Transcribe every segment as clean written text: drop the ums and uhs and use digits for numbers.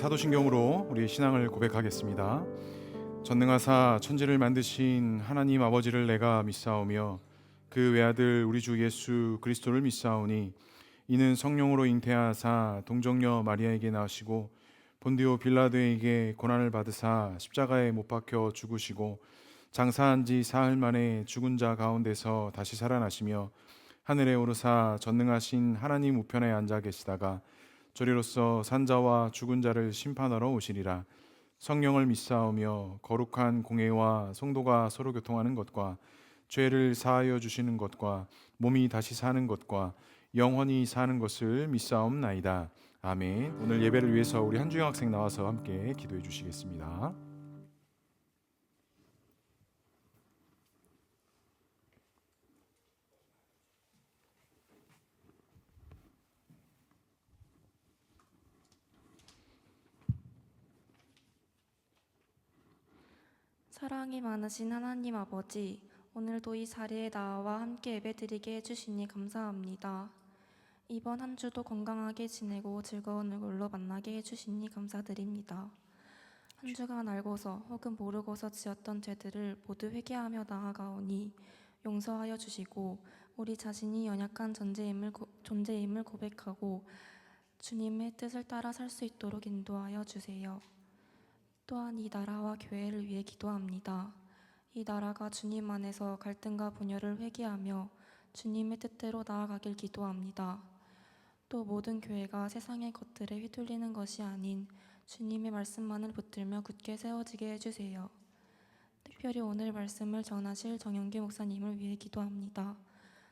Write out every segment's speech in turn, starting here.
사도신경으로 우리 신앙을 고백하겠습니다. 전능하사 천지를 만드신 하나님 아버지를 내가 믿사오며 그 외아들 우리 주 예수 그리스도를 믿사오니 이는 성령으로 잉태하사 동정녀 마리아에게 나시고 본디오 빌라도에게 고난을 받으사 십자가에 못 박혀 죽으시고 장사한 지 사흘 만에 죽은 자 가운데서 다시 살아나시며 하늘에 오르사 전능하신 하나님 우편에 앉아 계시다가 저리로서 산자와 죽은 자를 심판하러 오시리라. 성령을 믿사오며 거룩한 공회와 성도가 서로 교통하는 것과 죄를 사하여 주시는 것과 몸이 다시 사는 것과 영원히 사는 것을 믿사옵나이다. 아멘. 오늘 예배를 위해서 우리 한주영 학생 나와서 함께 기도해 주시겠습니다. 사랑이 많으신 하나님 아버지, 오늘도 이 자리에 나와 함께 예배드리게 해주시니 감사합니다. 이번 한 주도 건강하게 지내고 즐거운 얼굴로 만나게 해주시니 감사드립니다. 한 주간 알고서 혹은 모르고서 지었던 죄들을 모두 회개하며 나아가오니 용서하여 주시고 우리 자신이 연약한 존재임을 고백하고 주님의 뜻을 따라 살 수 있도록 인도하여 주세요. 또한 이 나라와 교회를 위해 기도합니다. 이 나라가 주님 안에서 갈등과 분열을 회개하며 주님의 뜻대로 나아가길 기도합니다. 또 모든 교회가 세상의 것들에 휘둘리는 것이 아닌 주님의 말씀만을 붙들며 굳게 세워지게 해주세요. 특별히 오늘 말씀을 전하실 정영규 목사님을 위해 기도합니다.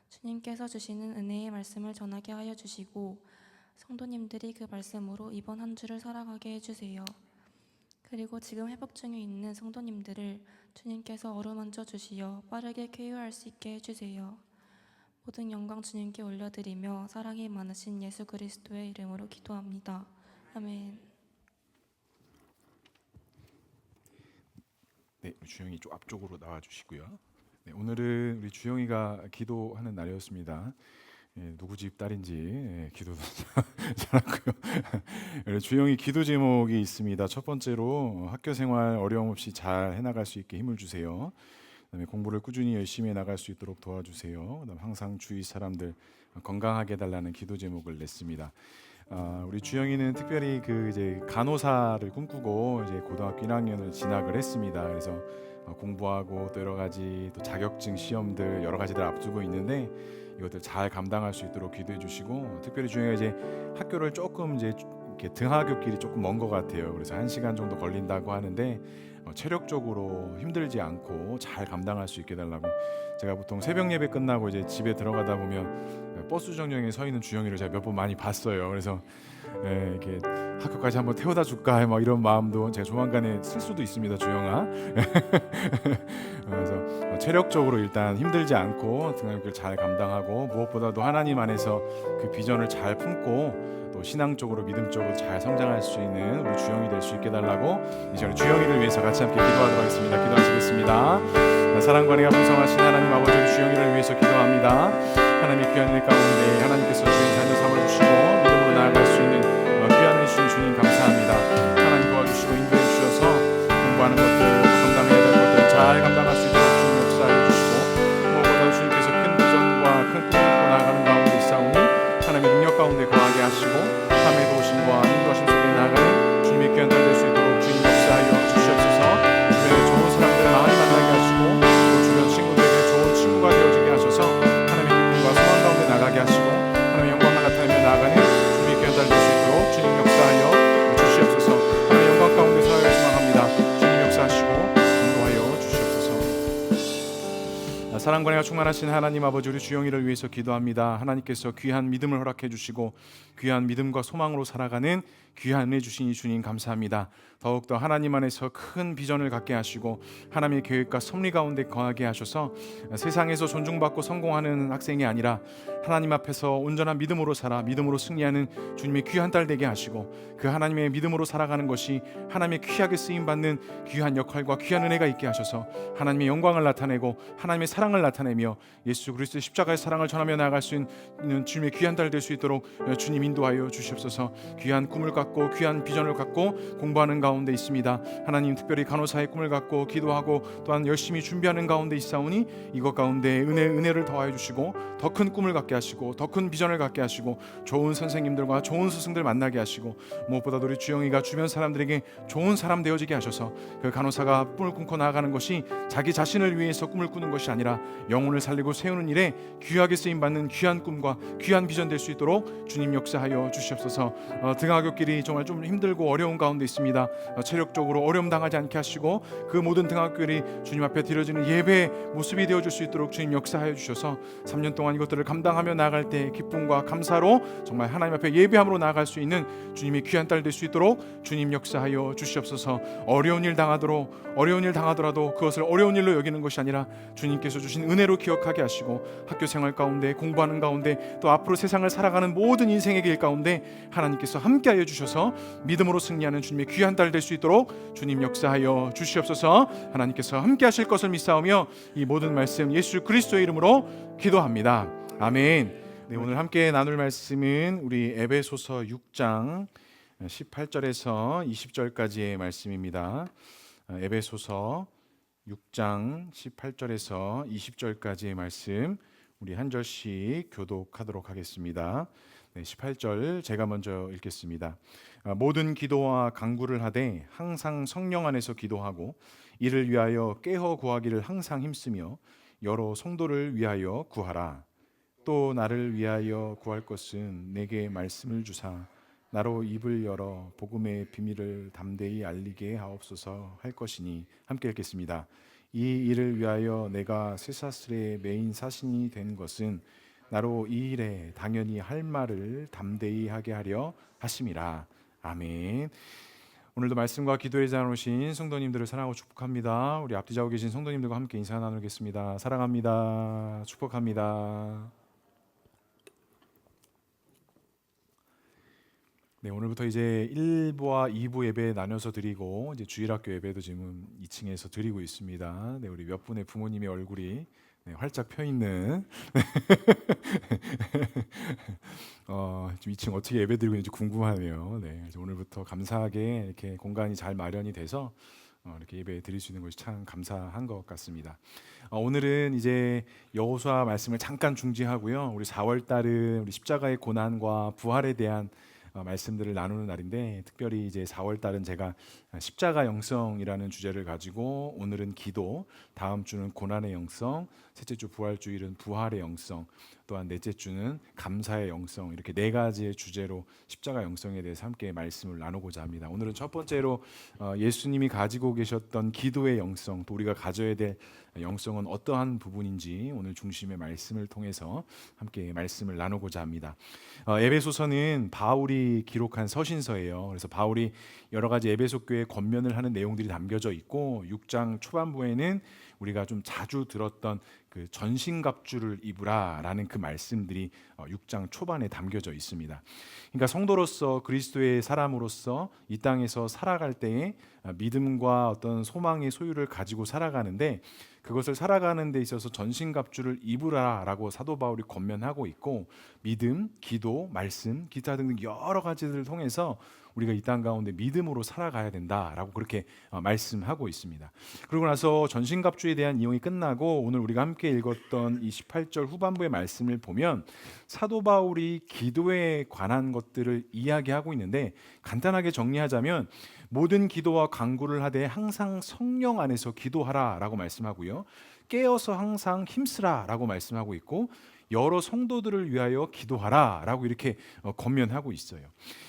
주님께서 주시는 은혜의 말씀을 전하게 하여 주시고 성도님들이 그 말씀으로 이번 한 주를 살아가게 해주세요. 그리고 지금 회복 중에 있는 성도님들을 주님께서 어루만져 주시어 빠르게 쾌유할 수 있게 해주세요. 모든 영광 주님께 올려드리며 사랑이 많으신 예수 그리스도의 이름으로 기도합니다. 아멘. 네, 주영이 좀 앞쪽으로 나와 주시고요. 네, 오늘은 우리 주영이가 기도하는 날이었습니다. 누구 집 딸인지 기도도 잘하고요. 주영이 기도 제목이 있습니다. 첫 번째로 학교 생활 어려움 없이 잘 해나갈 수 있게 힘을 주세요. 그다음에 공부를 꾸준히 열심히 해나갈 수 있도록 도와주세요. 그다음 항상 주위 사람들 건강하게 해달라는 기도 제목을 냈습니다. 우리 주영이는 특별히 이제 간호사를 꿈꾸고 이제 고등학교 1학년을 진학을 했습니다. 그래서 공부하고 또 여러 가지 또 자격증 시험들 여러 가지들 앞두고 있는데 이것들 잘 감당할 수 있도록 기도해 주시고, 특별히 주영이가 이제 학교를 조금 이제 이렇게 등하굣길이 조금 먼 것 같아요. 그래서 1시간 정도 걸린다고 하는데 체력적으로 힘들지 않고 잘 감당할 수 있게 해달라고. 제가 보통 새벽 예배 끝나고 이제 집에 들어가다 보면 버스 정류장에 서 있는 주영이를 제가 몇 번 많이 봤어요. 그래서 이렇게 학교까지 한번 태워다 줄까 막 이런 마음도 제가 조만간에 쓸 수도 있습니다, 주영아. 그래서 체력적으로 일단 힘들지 않고 등하굣길 잘 감당하고 무엇보다도 하나님 안에서 그 비전을 잘 품고 또 신앙적으로 믿음적으로 잘 성장할 수 있는 우리 주영이 될 수 있게 해달라고 이 시간에 주영이를 위해서 같이 함께 기도하도록 하겠습니다. 기도하시겠습니다. 사랑과 은혜가 풍성하신 하나님 아버지, 주영이를 위해서 기도합니다. 하나님의 귀한 은혜 가운데 하나님께서 주의 자녀 삼아주시고 믿음으로 나아갈 수 있는 귀한 은혜 주신 주님 감사합니다. 하나님 도와주시고 인도해 주셔서 공부하는 것들, 감당해야 될 것들 잘 감당할 수 있도록 주님 역사해 주시고, 무엇보다 주님께서 큰 비전과 큰 꿈을 꾸고 나아가는 가운데 있사오니 하나님의 능력 가운데 거하게 하시고 함의 도우심과 인도하심 속에 나아가는 주님의 귀한 날 될 수 있도록 주님 역사하여 주시옵소서. 주변에 좋은 사람들 많이 만나게 하시고 또 주변 친구들에게 좋은 친구가 되어지게 하셔서 하나님의 기쁨과 소망 가운데 나가게 하시고 하나님의 영광을 나타내며 나아가는 주님의 귀한 날 될 수 있도록 주님 역사하여 주시옵소서. 하나님의 영광 가운데 서하여 소망합니다. 주님 역사하시고 인도하여 주시옵소서. 사랑과 은혜가 충만하신 하나님 아버지, 우리 주영이를 위해서 기도합니다. 하나님께서 귀한 믿음을 허락해 주시고 귀한 믿음과 소망으로 살아가는 귀한 은혜 주신 이 주님 감사합니다. 더욱더 하나님 안에서 큰 비전을 갖게 하시고 하나님의 계획과 섭리 가운데 거하게 하셔서 세상에서 존중받고 성공하는 학생이 아니라 하나님 앞에서 온전한 믿음으로 살아 믿음으로 승리하는 주님의 귀한 딸 되게 하시고, 그 하나님의 믿음으로 살아가는 것이 하나님의 귀하게 쓰임받는 귀한 역할과 귀한 은혜가 있게 하셔서 하나님의 영광을 나타내고 하나님의 사랑을 나타내며 예수 그리스도의 십자가의 사랑을 전하며 나아갈 수 있는 주님의 귀한 딸 될 수 있도록 주님 인도하여 주시옵소서. 귀한 꿈을 갖고 귀한 비전을 갖고 공부하는 가운데 있습니다. 하나님, 특별히 간호사의 꿈을 갖고 기도하고 또한 열심히 준비하는 가운데 있사오니 이것 가운데 은혜를 더하여 주시고 더 큰 꿈을 갖게 하시고 더 큰 비전을 갖게 하시고 좋은 선생님들과 좋은 스승들 만나게 하시고 무엇보다도 우리 주영이가 주변 사람들에게 좋은 사람 되어지게 하셔서 그 간호사가 꿈을 꿈꿔 나아가는 것이 자기 자신을 위해서 꿈을 꾸는 것이 아니라 영혼을 살리고 세우는 일에 귀하게 쓰임받는 귀한 꿈과 귀한 비전 될 수 있도록 주님 역사하여 주시옵소서. 등하굣길이 정말 좀 힘들고 어려운 가운데 있습니다. 체력적으로 어려움 당하지 않게 하시고 그 모든 등하굣길이 주님 앞에 드려지는 예배의 모습이 되어줄 수 있도록 주님 역사하여 주셔서 3년 동안 이것들을 감당하며 나아갈 때 기쁨과 감사로 정말 하나님 앞에 예배함으로 나아갈 수 있는 주님의 귀한 딸 될 수 있도록 주님 역사하여 주시옵소서. 어려운 일 당하더라도 그것을 어려운 일로 여기는 것이 아니라 주님께서 주신 은혜로 기억하게 하시고 학교 생활 가운데 공부하는 가운데 또 앞으로 세상을 살아가는 모든 인생의 길 가운데 하나님께서 함께하여 주셔서 믿음으로 승리하는 주님의 귀한 딸 될 수 있도록 주님 역사하여 주시옵소서. 하나님께서 함께하실 것을 믿사오며 이 모든 말씀 예수 그리스도의 이름으로 기도합니다. 아멘. 네, 오늘 함께 나눌 말씀은 우리 에베소서 6장 18절에서 20절까지의 말씀입니다. 에베소서 6장 18절에서 20절까지의 말씀 우리 한 절씩 교독하도록 하겠습니다. 18절 제가 먼저 읽겠습니다. 모든 기도와 간구를 하되 항상 성령 안에서 기도하고 이를 위하여 깨어 구하기를 항상 힘쓰며 여러 성도를 위하여 구하라. 또 나를 위하여 구할 것은 내게 말씀을 주사 나로 입을 열어 복음의 비밀을 담대히 알리게 하옵소서 할 것이니. 함께 읽겠습니다. 이 일을 위하여 내가 쇠사슬의 메인 사신이 된 것은 나로 이 일에 당연히 할 말을 담대히 하게 하려 하심이라. 아멘. 오늘도 말씀과 기도에 나누신 성도님들을 사랑하고 축복합니다. 우리 앞뒤 자고 계신 성도님들과 함께 인사 나누겠습니다. 사랑합니다. 축복합니다. 네, 오늘부터 이제 1부와 2부 예배 나눠서 드리고 이제 주일학교 예배도 지금 2층에서 드리고 있습니다. 네, 우리 몇 분의 부모님의 얼굴이 활짝 펴 있는 지금 2층 어떻게 예배 드리고 있는지 궁금하네요. 네, 오늘부터 감사하게 이렇게 공간이 잘 마련이 돼서 이렇게 예배 드릴 수 있는 것이 참 감사한 것 같습니다. 오늘은 이제 여호수아 말씀을 잠깐 중지하고요. 우리 4월 달은 우리 십자가의 고난과 부활에 대한 말씀들을 나누는 날인데, 특별히 이제 4월 달은 제가 십자가 영성이라는 주제를 가지고, 오늘은 기도, 다음 주는 고난의 영성, 셋째 주 부활주일은 부활의 영성, 또한 넷째 주는 감사의 영성, 이렇게 네 가지의 주제로 십자가 영성에 대해서 함께 말씀을 나누고자 합니다. 오늘은 첫 번째로 예수님이 가지고 계셨던 기도의 영성, 또 우리가 가져야 될 영성은 어떠한 부분인지 오늘 중심의 말씀을 통해서 함께 말씀을 나누고자 합니다. 에베소서는 바울이 기록한 서신서예요. 그래서 바울이 여러 가지 에베소 교회 권면을 하는 내용들이 담겨져 있고, 6장 초반부에는 우리가 좀 자주 들었던 그 전신갑주를 입으라라는 그 말씀들이 6장 초반에 담겨져 있습니다. 그러니까 성도로서, 그리스도의 사람으로서 이 땅에서 살아갈 때에 믿음과 어떤 소망의 소유를 가지고 살아가는데, 그것을 살아가는 데 있어서 전신갑주를 입으라라고 사도 바울이 권면하고 있고, 믿음, 기도, 말씀, 기타 등등 여러 가지들을 통해서 우리가 이 땅 가운데 믿음으로 살아가야 된다라고 그렇게 말씀하고 있습니다. 그러고 나서 전신갑주에 대한 이용이 끝나고, 오늘 우리가 함께 읽었던 이 18절 후반부의 말씀을 보면 사도 바울이 기도에 관한 것들을 이야기하고 있는데, 간단하게 정리하자면 모든 기도와 간구를 하되 항상 성령 안에서 기도하라라고 말씀하고요, 깨어서 항상 힘쓰라라고 말씀하고 있고, 여러 성도들을 위하여 기도하라라고 이렇게 권면하고 있어요.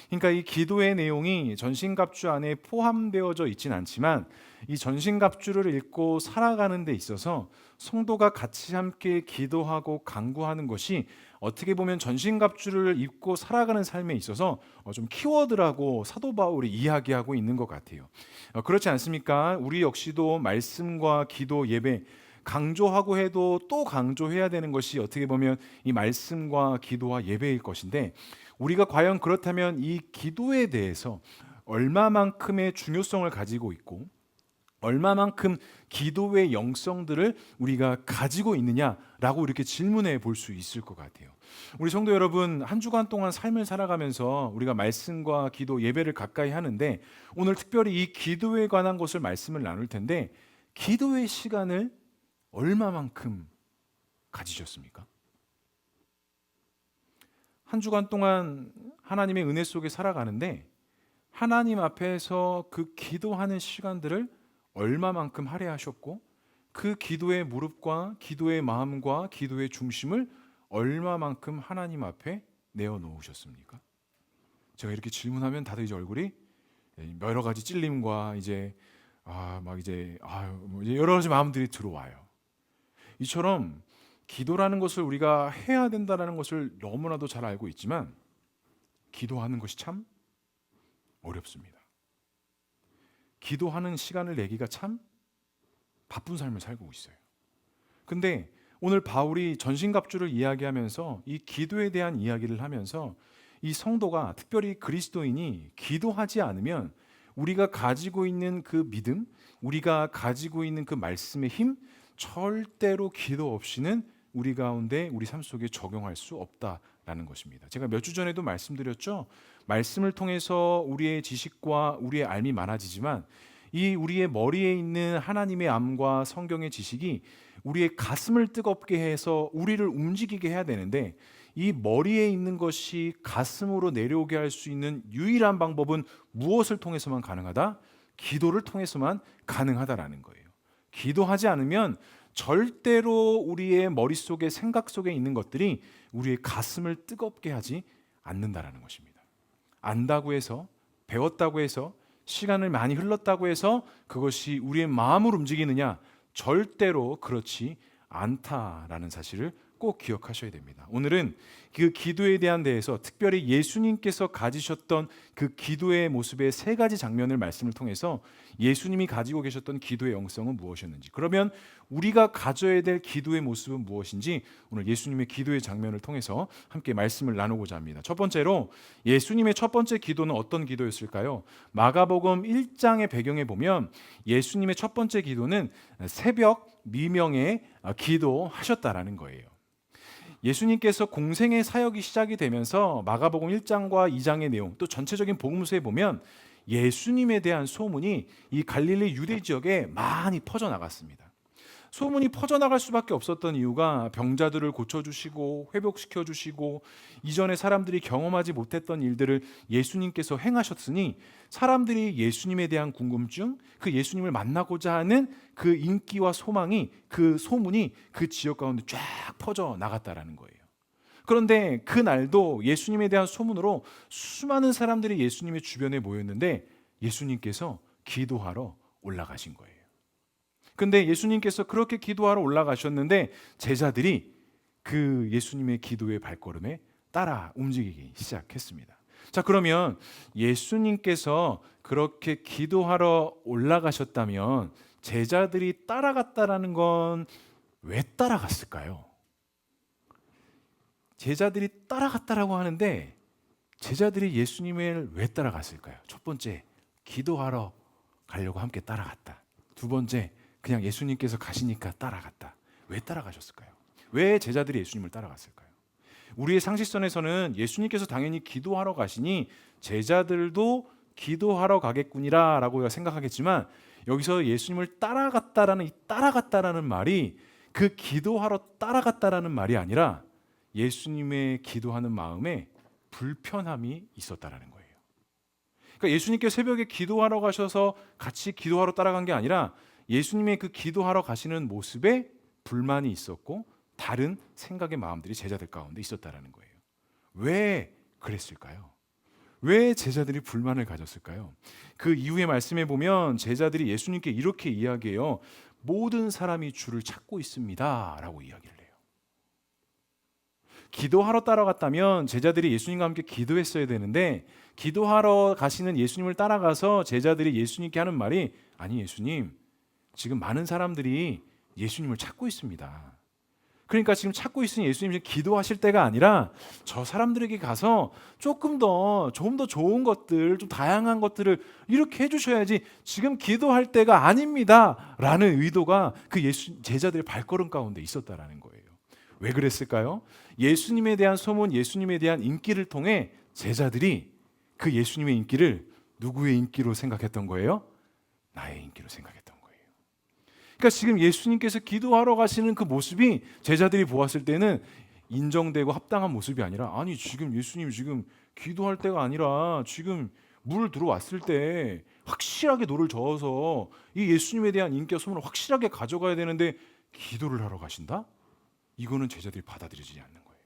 그러니까 이 기도의 내용이 전신갑주 안에 포함되어져 있지는 않지만, 이 전신갑주를 읽고 살아가는 데 있어서 성도가 같이 함께 기도하고 간구하는 것이 어떻게 보면 전신갑주를 입고 살아가는 삶에 있어서 좀 키워드라고 사도 바울이 이야기하고 있는 것 같아요. 그렇지 않습니까? 우리 역시도 말씀과 기도, 예배 강조하고 해도 또 강조해야 되는 것이 어떻게 보면 이 말씀과 기도와 예배일 것인데, 우리가 과연 그렇다면 이 기도에 대해서 얼마만큼의 중요성을 가지고 있고, 얼마만큼 기도의 영성들을 우리가 가지고 있느냐라고 이렇게 질문해 볼 수 있을 것 같아요. 우리 성도 여러분, 한 주간 동안 삶을 살아가면서 우리가 말씀과 기도, 예배를 가까이 하는데 오늘 특별히 이 기도에 관한 것을 말씀을 나눌 텐데 기도의 시간을 얼마만큼 가지셨습니까? 한 주간 동안 하나님의 은혜 속에 살아가는데 하나님 앞에서 그 기도하는 시간들을 얼마만큼 할애하셨고 그 기도의 무릎과 기도의 마음과 기도의 중심을 얼마만큼 하나님 앞에 내어놓으셨습니까? 제가 이렇게 질문하면 다들 이제 얼굴이 여러 가지 찔림과 이제 이제 여러 가지 마음들이 들어와요. 이처럼 기도라는 것을 우리가 해야 된다는 것을 너무나도 잘 알고 있지만 기도하는 것이 참 어렵습니다. 기도하는 시간을 내기가 참 바쁜 삶을 살고 있어요. 근데 오늘 바울이 전신갑주를 이야기하면서 이 기도에 대한 이야기를 하면서 이 성도가 특별히 그리스도인이 기도하지 않으면 우리가 가지고 있는 그 믿음, 우리가 가지고 있는 그 말씀의 힘 절대로 기도 없이는 우리 가운데 우리 삶 속에 적용할 수 없다라는 것입니다. 제가 몇 주 전에도 말씀드렸죠. 말씀을 통해서 우리의 지식과 우리의 알미 많아지지만 이 우리의 머리에 있는 하나님의 암과 성경의 지식이 우리의 가슴을 뜨겁게 해서 우리를 움직이게 해야 되는데 이 머리에 있는 것이 가슴으로 내려오게 할 수 있는 유일한 방법은 무엇을 통해서만 가능하다? 기도를 통해서만 가능하다라는 거예요. 기도하지 않으면 절대로 우리의 머릿속에 생각 속에 있는 것들이 우리의 가슴을 뜨겁게 하지 않는다라는 것입니다. 안다고 해서 배웠다고 해서 시간을 많이 흘렀다고 해서 그것이 우리의 마음을 움직이느냐? 절대로 그렇지 않다라는 사실을 꼭 기억하셔야 됩니다. 오늘은 그 기도에 대한 데에서 특별히 예수님께서 가지셨던 그 기도의 모습의 세 가지 장면을 말씀을 통해서 예수님이 가지고 계셨던 기도의 영성은 무엇이었는지, 그러면 우리가 가져야 될 기도의 모습은 무엇인지 오늘 예수님의 기도의 장면을 통해서 함께 말씀을 나누고자 합니다. 첫 번째로 예수님의 첫 번째 기도는 어떤 기도였을까요? 마가복음 1장의 배경에 보면 예수님의 첫 번째 기도는 새벽 미명에 기도하셨다라는 거예요. 예수님께서 공생의 사역이 시작이 되면서 마가복음 1장과 2장의 내용, 또 전체적인 복음서에 보면 예수님에 대한 소문이 이 갈릴리 유대 지역에 많이 퍼져나갔습니다. 소문이 퍼져나갈 수밖에 없었던 이유가 병자들을 고쳐주시고 회복시켜주시고 이전에 사람들이 경험하지 못했던 일들을 예수님께서 행하셨으니 사람들이 예수님에 대한 궁금증, 그 예수님을 만나고자 하는 그 인기와 소망이, 그 소문이 그 지역 가운데 쫙 퍼져나갔다라는 거예요. 그런데 그날도 예수님에 대한 소문으로 수많은 사람들이 예수님의 주변에 모였는데 예수님께서 기도하러 올라가신 거예요. 근데 예수님께서 그렇게 기도하러 올라가셨는데 제자들이 그 예수님의 기도의 발걸음에 따라 움직이기 시작했습니다. 자, 그러면 예수님께서 그렇게 기도하러 올라가셨다면 제자들이 따라갔다라는 건 왜 따라갔을까요? 제자들이 따라갔다라고 하는데 제자들이 예수님을 왜 따라갔을까요? 첫 번째, 기도하러 가려고 함께 따라갔다. 두 번째, 그냥 예수님께서 가시니까 따라갔다. 왜 따라가셨을까요? 왜 제자들이 예수님을 따라갔을까요? 우리의 상식선에서는 예수님께서 당연히 기도하러 가시니 제자들도 기도하러 가겠구니라 라고 생각하겠지만 여기서 예수님을 따라갔다라는 이 따라갔다라는 말이 그 기도하러 따라갔다라는 말이 아니라 예수님의 기도하는 마음에 불편함이 있었다라는 거예요. 그러니까 예수님께서 새벽에 기도하러 가셔서 같이 기도하러 따라간 게 아니라 예수님의 그 기도하러 가시는 모습에 불만이 있었고 다른 생각의 마음들이 제자들 가운데 있었다라는 거예요. 왜 그랬을까요? 왜 제자들이 불만을 가졌을까요? 그 이후의 말씀에 보면 제자들이 예수님께 이렇게 이야기해요. 모든 사람이 주를 찾고 있습니다 라고 이야기를 해요. 기도하러 따라갔다면 제자들이 예수님과 함께 기도했어야 되는데 기도하러 가시는 예수님을 따라가서 제자들이 예수님께 하는 말이 아니 예수님, 지금 많은 사람들이 예수님을 찾고 있습니다. 그러니까 지금 찾고 있으니 예수님이 기도하실 때가 아니라 저 사람들에게 가서 조금 더 좀 더 좋은 것들, 좀 다양한 것들을 이렇게 해주셔야지 지금 기도할 때가 아닙니다 라는 의도가 그 제자들의 발걸음 가운데 있었다라는 거예요. 왜 그랬을까요? 예수님에 대한 소문, 예수님에 대한 인기를 통해 제자들이 그 예수님의 인기를 누구의 인기로 생각했던 거예요? 나의 인기로 생각했던 거예요. 그러니까 지금 예수님께서 기도하러 가시는 그 모습이 제자들이 보았을 때는 인정되고 합당한 모습이 아니라, 아니 지금 예수님이 지금 기도할 때가 아니라 지금 물 들어왔을 때 확실하게 노를 저어서 이 예수님에 대한 인기와 소문을 확실하게 가져가야 되는데 기도를 하러 가신다? 이거는 제자들이 받아들이지 않는 거예요.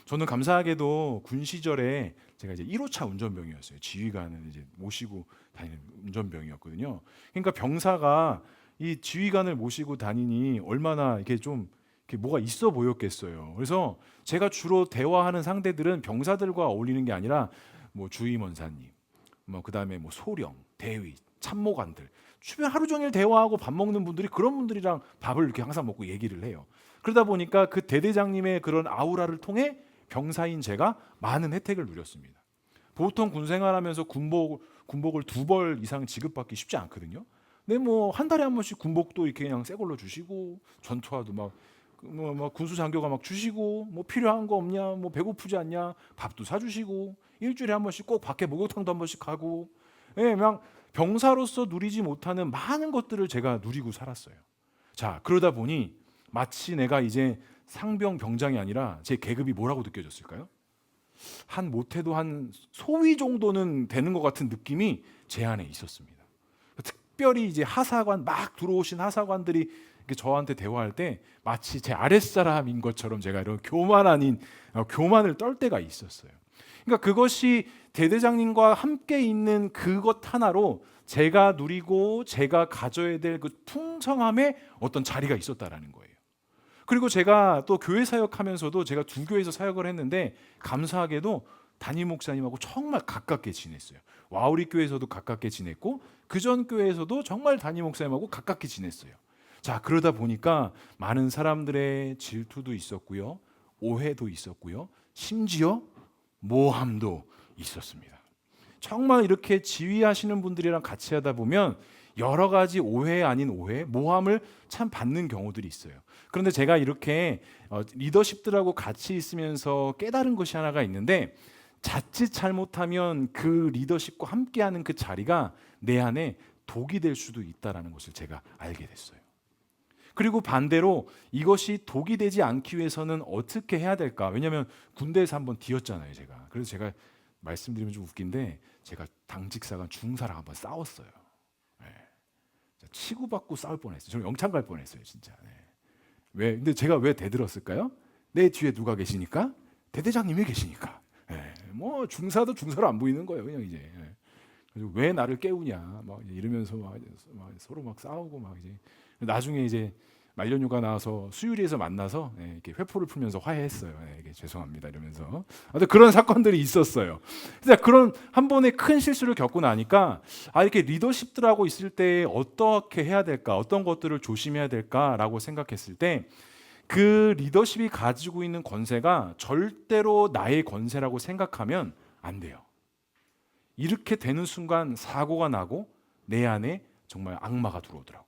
저는 감사하게도 군 시절에 제가 이제 1호차 운전병이었어요. 지휘관을 이제 모시고 다니는 운전병이었거든요. 그러니까 병사가 이 지휘관을 모시고 다니니 얼마나 이렇게 좀 이렇게 뭐가 있어 보였겠어요. 그래서 제가 주로 대화하는 상대들은 병사들과 어울리는 게 아니라 뭐 주임원사님, 뭐 그다음에 뭐 소령, 대위, 참모관들, 주변 하루 종일 대화하고 밥 먹는 분들이 그런 분들이랑 밥을 이렇게 항상 먹고 얘기를 해요. 그러다 보니까 그 대대장님의 그런 아우라를 통해 병사인 제가 많은 혜택을 누렸습니다. 보통 군 생활하면서 군복을 2벌 이상 지급받기 쉽지 않거든요. 근데 뭐 한 달에 한 번씩 군복도 이렇게 그냥 새 걸로 주시고, 전투화도 막 군수 장교가 막 주시고, 뭐 필요한 거 없냐, 뭐 배고프지 않냐, 밥도 사주시고, 일주일에 한 번씩 꼭 밖에 목욕탕도 한 번씩 가고, 그냥 병사로서 누리지 못하는 많은 것들을 제가 누리고 살았어요. 자, 그러다 보니 마치 내가 이제 상병 병장이 아니라 제 계급이 뭐라고 느껴졌을까요? 한 못해도 한 소위 정도는 되는 것 같은 느낌이 제 안에 있었습니다. 특별히 이제 하사관 막 들어오신 하사관들이 저한테 대화할 때 마치 제 아랫사람인 것처럼 제가 이런 교만 아닌 교만을 떨 때가 있었어요. 그러니까 그것이 대대장님과 함께 있는 그것 하나로 제가 누리고 제가 가져야 될 그 풍성함의 어떤 자리가 있었다라는 거예요. 그리고 제가 또 교회 사역하면서도 제가 두 교회에서 사역을 했는데 감사하게도 담임 목사님하고 정말 가깝게 지냈어요. 와우리 교회에서도 가깝게 지냈고 그전 교회에서도 정말 담임 목사님하고 가깝게 지냈어요. 자, 그러다 보니까 많은 사람들의 질투도 있었고요, 오해도 있었고요, 심지어 모함도 있었습니다. 정말 이렇게 지휘하시는 분들이랑 같이 하다 보면 여러 가지 오해 아닌 오해, 모함을 참 받는 경우들이 있어요. 그런데 제가 이렇게 리더십들하고 같이 있으면서 깨달은 것이 하나가 있는데, 자칫 잘못하면 그 리더십과 함께하는 그 자리가 내 안에 독이 될 수도 있다는 것을 제가 알게 됐어요. 그리고 반대로 이것이 독이 되지 않기 위해서는 어떻게 해야 될까? 왜냐하면 군대에서 한번 뒤었잖아요, 제가. 그래서 제가 말씀드리면 좀 웃긴데, 제가 당직사관 중사랑 한번 싸웠어요. 네. 치고받고 싸울 뻔했어요. 저는 영창 갈 뻔했어요, 진짜. 네. 왜? 근데 제가 왜 대들었을까요? 내 뒤에 누가 계시니까? 대대장님이 계시니까. 네. 뭐 중사도 중사로 안 보이는 거예요, 그냥 이제. 네. 그래서 왜 나를 깨우냐, 막 이러면서 막 서로 막 싸우고 막 이제. 나중에 이제 말년휴가 나와서 수유리에서 만나서 이렇게 회포를 풀면서 화해했어요. 이게 죄송합니다 이러면서. 그런 사건들이 있었어요. 그래서 그런 한 번의 큰 실수를 겪고 나니까 이렇게 리더십들하고 있을 때 어떻게 해야 될까, 어떤 것들을 조심해야 될까라고 생각했을 때, 그 리더십이 가지고 있는 권세가 절대로 나의 권세라고 생각하면 안 돼요. 이렇게 되는 순간 사고가 나고 내 안에 정말 악마가 들어오더라고요.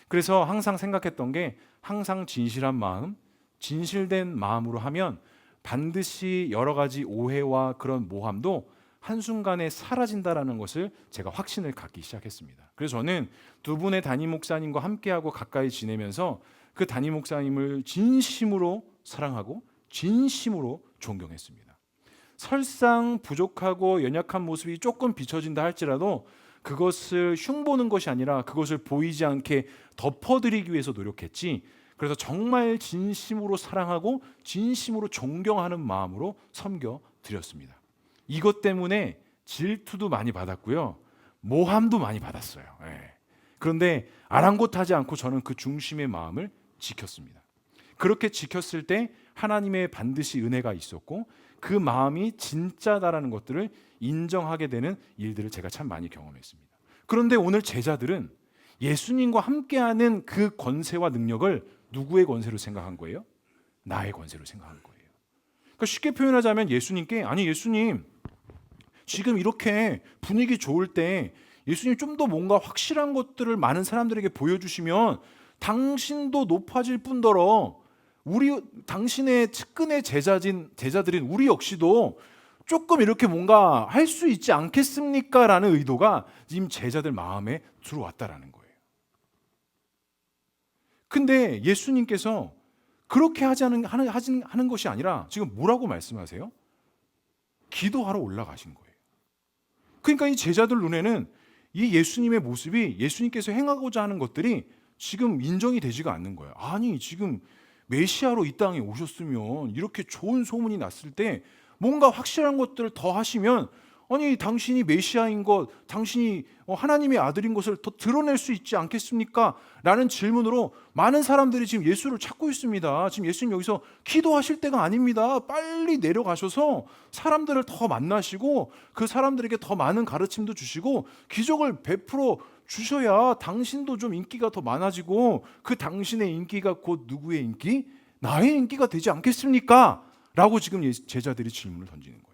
그래서 항상 생각했던 게, 항상 진실한 마음, 진실된 마음으로 하면 반드시 여러 가지 오해와 그런 모함도 한순간에 사라진다라는 것을 제가 확신을 갖기 시작했습니다. 그래서 저는 두 분의 담임 목사님과 함께하고 가까이 지내면서 그 담임 목사님을 진심으로 사랑하고 진심으로 존경했습니다. 설상 부족하고 연약한 모습이 조금 비춰진다 할지라도 그것을 흉보는 것이 아니라 그것을 보이지 않게 덮어드리기 위해서 노력했지, 그래서 정말 진심으로 사랑하고 진심으로 존경하는 마음으로 섬겨드렸습니다. 이것 때문에 질투도 많이 받았고요, 모함도 많이 받았어요. 그런데 아랑곳하지 않고 저는 그 중심의 마음을 지켰습니다. 그렇게 지켰을 때 하나님의 반드시 은혜가 있었고 그 마음이 진짜다라는 것들을 인정하게 되는 일들을 제가 참 많이 경험했습니다. 그런데 오늘 제자들은 예수님과 함께하는 그 권세와 능력을 누구의 권세로 생각한 거예요? 나의 권세로 생각한 거예요. 그러니까 쉽게 표현하자면 예수님께 아니 예수님 지금 이렇게 분위기 좋을 때 예수님 좀 더 뭔가 확실한 것들을 많은 사람들에게 보여주시면 당신도 높아질 뿐더러 당신의 측근의 제자들인 우리 역시도 조금 이렇게 뭔가 할 수 있지 않겠습니까? 라는 의도가 지금 제자들 마음에 들어왔다라는 거예요. 근데 예수님께서 그렇게 하는 것이 아니라 지금 뭐라고 말씀하세요? 기도하러 올라가신 거예요. 그러니까 이 제자들 눈에는 이 예수님의 모습이 예수님께서 행하고자 하는 것들이 지금 인정이 되지가 않는 거예요. 아니 지금 메시아로 이 땅에 오셨으면 이렇게 좋은 소문이 났을 때 뭔가 확실한 것들을 더 하시면 아니 당신이 메시아인 것, 당신이 하나님의 아들인 것을 더 드러낼 수 있지 않겠습니까? 라는 질문으로 많은 사람들이 지금 예수를 찾고 있습니다. 지금 예수님 여기서 기도하실 때가 아닙니다. 빨리 내려가셔서 사람들을 더 만나시고 그 사람들에게 더 많은 가르침도 주시고 기적을 베풀어 주셔야 당신도 좀 인기가 더 많아지고 그 당신의 인기가 곧 누구의 인기? 나의 인기가 되지 않겠습니까? 라고 지금 제자들이 질문을 던지는 거예요.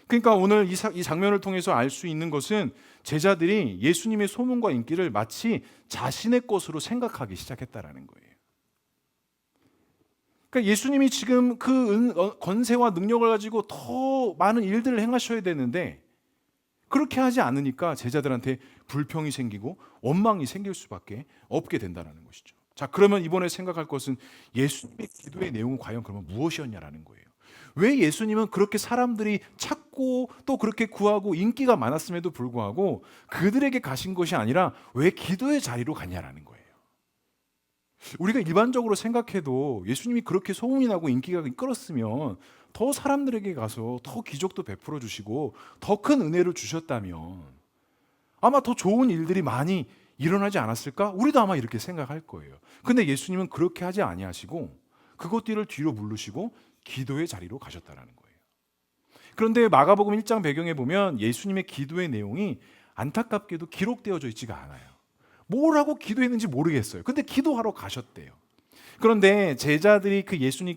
그러니까 오늘 이 장면을 통해서 알 수 있는 것은 제자들이 예수님의 소문과 인기를 마치 자신의 것으로 생각하기 시작했다라는 거예요. 그러니까 예수님이 지금 그 권세와 능력을 가지고 더 많은 일들을 행하셔야 되는데 그렇게 하지 않으니까 제자들한테 불평이 생기고 원망이 생길 수밖에 없게 된다는 것이죠. 자, 그러면 이번에 생각할 것은 예수님의 기도의 내용은 과연 그러면 무엇이었냐라는 거예요. 왜 예수님은 그렇게 사람들이 찾고 또 그렇게 구하고 인기가 많았음에도 불구하고 그들에게 가신 것이 아니라 왜 기도의 자리로 갔냐라는 거예요. 우리가 일반적으로 생각해도 예수님이 그렇게 소문이 나고 인기가 끌었으면 더 사람들에게 가서 더 기적도 베풀어 주시고 더 큰 은혜를 주셨다면 아마 더 좋은 일들이 많이 일어나지 않았을까? 우리도 아마 이렇게 생각할 거예요. 근데 예수님은 그렇게 하지 아니하시고 그것들을 뒤로 물르시고 기도의 자리로 가셨다라는 거예요. 그런데 마가복음 1장 배경에 보면 예수님의 기도의 내용이 안타깝게도 기록되어져 있지가 않아요. 뭘 하고 기도했는지 모르겠어요. 근데 기도하러 가셨대요. 그런데 제자들이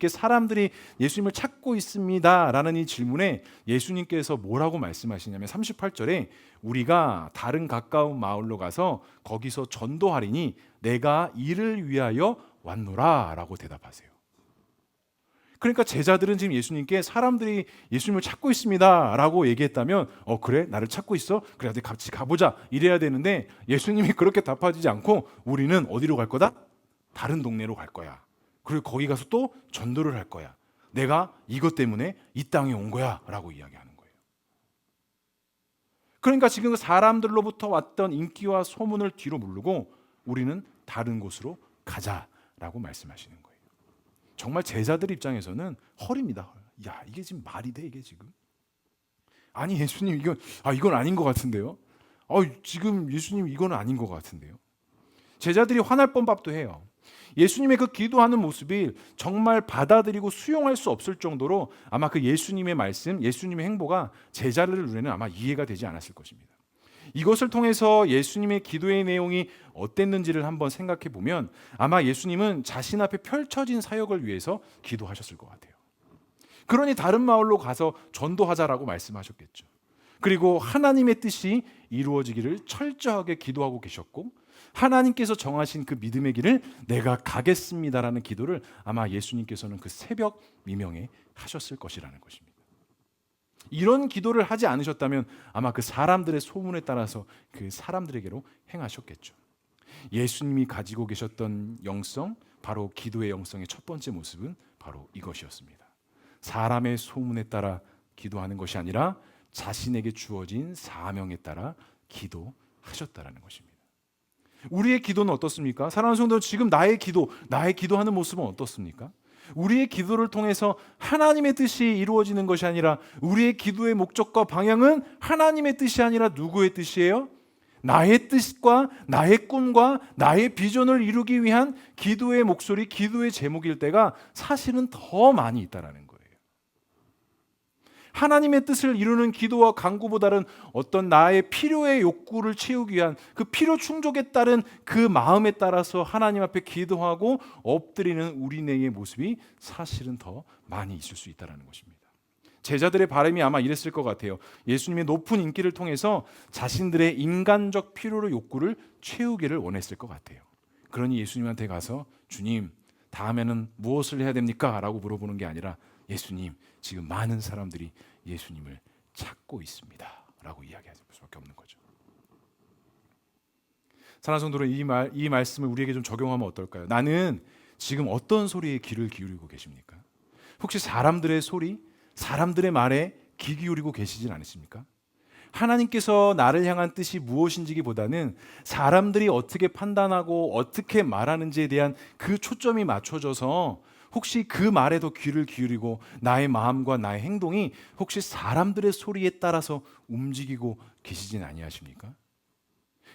사람들이 예수님을 찾고 있습니다 라는 이 질문에 예수님께서 뭐라고 말씀하시냐면 38절에 우리가 다른 가까운 마을로 가서 거기서 전도하리니 내가 이를 위하여 왔노라 라고 대답하세요. 그러니까 제자들은 지금 예수님께 사람들이 예수님을 찾고 있습니다 라고 얘기했다면 그래? 나를 찾고 있어? 그래 같이 가보자 이래야 되는데 예수님이 그렇게 답하지 않고 우리는 어디로 갈 거다? 다른 동네로 갈 거야. 그리고 거기 가서 또 전도를 할 거야. 내가 이것 때문에 이 땅에 온 거야 라고 이야기하는 거예요. 그러니까 지금 사람들로부터 왔던 인기와 소문을 뒤로 물르고 우리는 다른 곳으로 가자라고 말씀하시는 거예요. 정말 제자들 입장에서는 헐입니다. 야, 이게 지금 말이 돼 이게 지금? 아니 예수님 이건 아닌 것 같은데요. 지금 예수님 이건 아닌 것 같은데요. 제자들이 화날 뻔밥도 해요. 예수님의 그 기도하는 모습이 정말 받아들이고 수용할 수 없을 정도로 아마 그 예수님의 말씀, 예수님의 행보가 제자들 눈에는 아마 이해가 되지 않았을 것입니다. 이것을 통해서 예수님의 기도의 내용이 어땠는지를 한번 생각해 보면 아마 예수님은 자신 앞에 펼쳐진 사역을 위해서 기도하셨을 것 같아요. 그러니 다른 마을로 가서 전도하자라고 말씀하셨겠죠. 그리고 하나님의 뜻이 이루어지기를 철저하게 기도하고 계셨고 하나님께서 정하신 그 믿음의 길을 내가 가겠습니다라는 기도를 아마 예수님께서는 그 새벽 미명에 하셨을 것이라는 것입니다. 이런 기도를 하지 않으셨다면 아마 그 사람들의 소문에 따라서 그 사람들에게로 행하셨겠죠. 예수님이 가지고 계셨던 영성, 바로 기도의 영성의 첫 번째 모습은 바로 이것이었습니다. 사람의 소문에 따라 기도하는 것이 아니라 자신에게 주어진 사명에 따라 기도하셨다라는 것입니다. 우리의 기도는 어떻습니까? 사랑하는 성도, 지금 나의 기도하는 모습은 어떻습니까? 우리의 기도를 통해서 하나님의 뜻이 이루어지는 것이 아니라 우리의 기도의 목적과 방향은 하나님의 뜻이 아니라 누구의 뜻이에요? 나의 뜻과 나의 꿈과 나의 비전을 이루기 위한 기도의 목소리, 기도의 제목일 때가 사실은 더 많이 있다라는 거예요. 하나님의 뜻을 이루는 기도와 간구보다는 어떤 나의 필요의 욕구를 채우기 위한 그 필요 충족에 따른 그 마음에 따라서 하나님 앞에 기도하고 엎드리는 우리네의 모습이 사실은 더 많이 있을 수 있다는 것입니다. 제자들의 바람이 아마 이랬을 것 같아요. 예수님의 높은 인기를 통해서 자신들의 인간적 필요를 욕구를 채우기를 원했을 것 같아요. 그러니 예수님한테 가서 주님, 다음에는 무엇을 해야 됩니까? 라고 물어보는 게 아니라 예수님, 지금 많은 사람들이 예수님을 찾고 있습니다 라고 이야기할 수밖에 없는 거죠. 사랑하는 성도들, 이 말씀을 우리에게 좀 적용하면 어떨까요? 나는 지금 어떤 소리에 귀를 기울이고 계십니까? 혹시 사람들의 소리, 사람들의 말에 귀 기울이고 계시진 않으십니까? 하나님께서 나를 향한 뜻이 무엇인지보다는 사람들이 어떻게 판단하고 어떻게 말하는지에 대한 그 초점이 맞춰져서 혹시 그 말에도 귀를 기울이고 나의 마음과 나의 행동이 혹시 사람들의 소리에 따라서 움직이고 계시진 아니하십니까?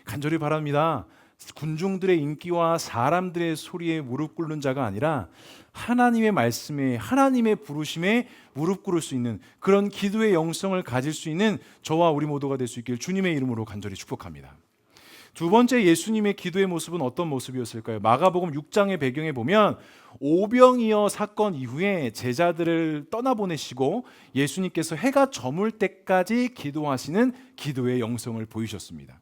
간절히 바랍니다. 군중들의 인기와 사람들의 소리에 무릎 꿇는 자가 아니라 하나님의 말씀에, 하나님의 부르심에 무릎 꿇을 수 있는 그런 기도의 영성을 가질 수 있는 저와 우리 모두가 될 수 있길 주님의 이름으로 간절히 축복합니다. 두 번째 예수님의 기도의 모습은 어떤 모습이었을까요? 마가복음 6장의 배경에 보면 오병이어 사건 이후에 제자들을 떠나보내시고 예수님께서 해가 저물 때까지 기도하시는 기도의 영성을 보이셨습니다.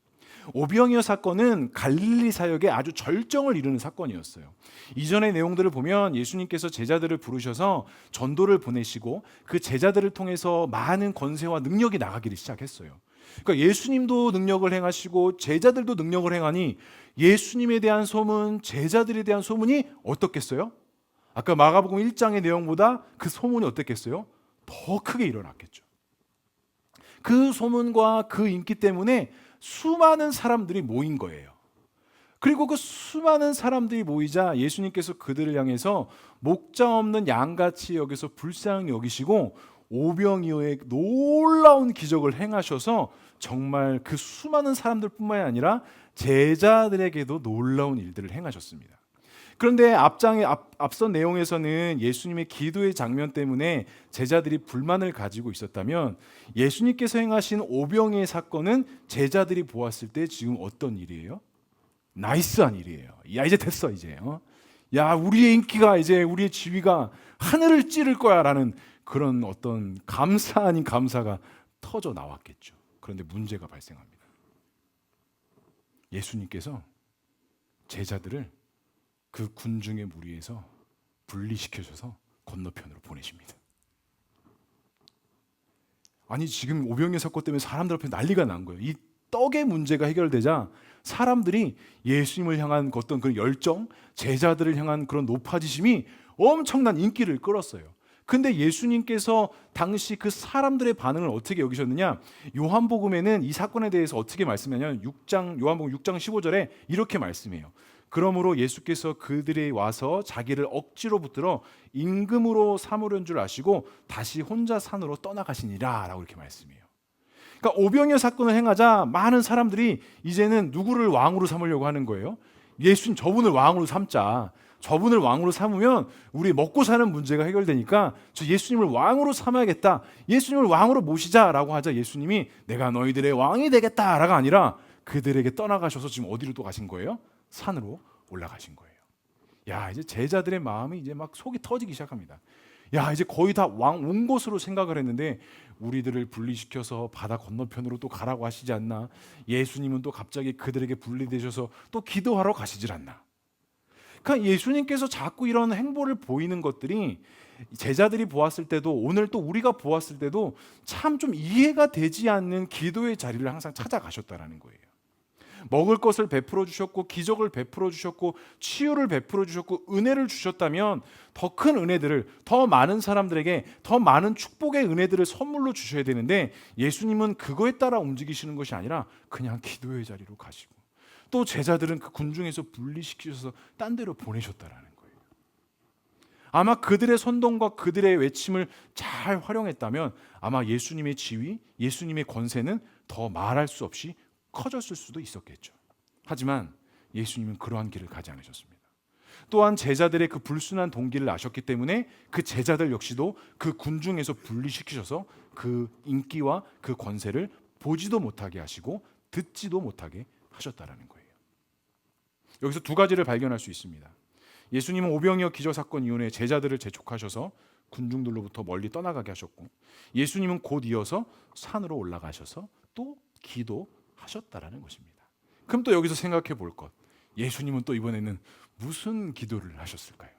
오병이어 사건은 갈릴리 사역의 아주 절정을 이루는 사건이었어요. 이전의 내용들을 보면 예수님께서 제자들을 부르셔서 전도를 보내시고 그 제자들을 통해서 많은 권세와 능력이 나가기를 시작했어요. 그러니까 예수님도 능력을 행하시고 제자들도 능력을 행하니 예수님에 대한 소문, 제자들에 대한 소문이 어떻겠어요? 아까 마가복음 1장의 내용보다 그 소문이 어떻겠어요? 더 크게 일어났겠죠. 그 소문과 그 인기 때문에 수많은 사람들이 모인 거예요. 그리고 그 수많은 사람들이 모이자 예수님께서 그들을 향해서 목자 없는 양같이 여기서 불쌍히 여기시고 오병이어의 놀라운 기적을 행하셔서 정말 그 수많은 사람들뿐만이 아니라 제자들에게도 놀라운 일들을 행하셨습니다. 그런데 앞선 내용에서는 예수님의 기도의 장면 때문에 제자들이 불만을 가지고 있었다면 예수님께서 행하신 오병이의 사건은 제자들이 보았을 때 지금 어떤 일이에요? 나이스한 일이에요. 야, 이제 됐어 이제. 야, 우리의 인기가 이제 우리의 지위가 하늘을 찌를 거야라는 그런 어떤 감사 아닌 감사가 터져 나왔겠죠. 그런데 문제가 발생합니다. 예수님께서 제자들을 그 군중의 무리에서 분리시켜줘서 건너편으로 보내십니다. 아니 지금 오병이어 사건 때문에 사람들 앞에 난리가 난 거예요. 이 떡의 문제가 해결되자 사람들이 예수님을 향한 어떤 그런 열정, 제자들을 향한 그런 높아지심이 엄청난 인기를 끌었어요. 근데 예수님께서 당시 그 사람들의 반응을 어떻게 여기셨느냐? 요한복음에는 이 사건에 대해서 어떻게 말씀하냐면 요한복음 6장 15절에 이렇게 말씀해요. 그러므로 예수께서 그들이 와서 자기를 억지로 붙들어 임금으로 삼으려는 줄 아시고 다시 혼자 산으로 떠나가시니라 라고 이렇게 말씀해요. 그러니까 오병이어 사건을 행하자 많은 사람들이 이제는 누구를 왕으로 삼으려고 하는 거예요? 예수님 저분을 왕으로 삼자. 저분을 왕으로 삼으면 우리 먹고 사는 문제가 해결되니까 저 예수님을 왕으로 삼아야겠다. 예수님을 왕으로 모시자라고 하자 예수님이 내가 너희들의 왕이 되겠다라가 아니라 그들에게 떠나가셔서 지금 어디로 또 가신 거예요? 산으로 올라가신 거예요. 야, 이제 제자들의 마음이 이제 막 속이 터지기 시작합니다. 야, 이제 거의 다 왕 온 것으로 생각을 했는데 우리들을 분리시켜서 바다 건너편으로 또 가라고 하시지 않나? 예수님은 또 갑자기 그들에게 분리되셔서 또 기도하러 가시질 않나? 그러니까 예수님께서 자꾸 이런 행보를 보이는 것들이 제자들이 보았을 때도 오늘 또 우리가 보았을 때도 참 좀 이해가 되지 않는 기도의 자리를 항상 찾아가셨다라는 거예요. 먹을 것을 베풀어 주셨고 기적을 베풀어 주셨고 치유를 베풀어 주셨고 은혜를 주셨다면 더 큰 은혜들을 더 많은 사람들에게 더 많은 축복의 은혜들을 선물로 주셔야 되는데 예수님은 그거에 따라 움직이시는 것이 아니라 그냥 기도의 자리로 가시고 또 제자들은 그 군중에서 분리시키셔서 딴 데로 보내셨다라는 거예요. 아마 그들의 선동과 그들의 외침을 잘 활용했다면 아마 예수님의 지위, 예수님의 권세는 더 말할 수 없이 커졌을 수도 있었겠죠. 하지만 예수님은 그러한 길을 가지 않으셨습니다. 또한 제자들의 그 불순한 동기를 아셨기 때문에 그 제자들 역시도 그 군중에서 분리시키셔서 그 인기와 그 권세를 보지도 못하게 하시고 듣지도 못하게 하셨다라는 거예요. 여기서 두 가지를 발견할 수 있습니다. 예수님은 오병이어 기저 사건 이후에 제자들을 재촉하셔서 군중들로부터 멀리 떠나가게 하셨고, 예수님은 곧 이어서 산으로 올라가셔서 또 기도하셨다라는 것입니다. 그럼 또 여기서 생각해 볼 것, 예수님은 또 이번에는 무슨 기도를 하셨을까요?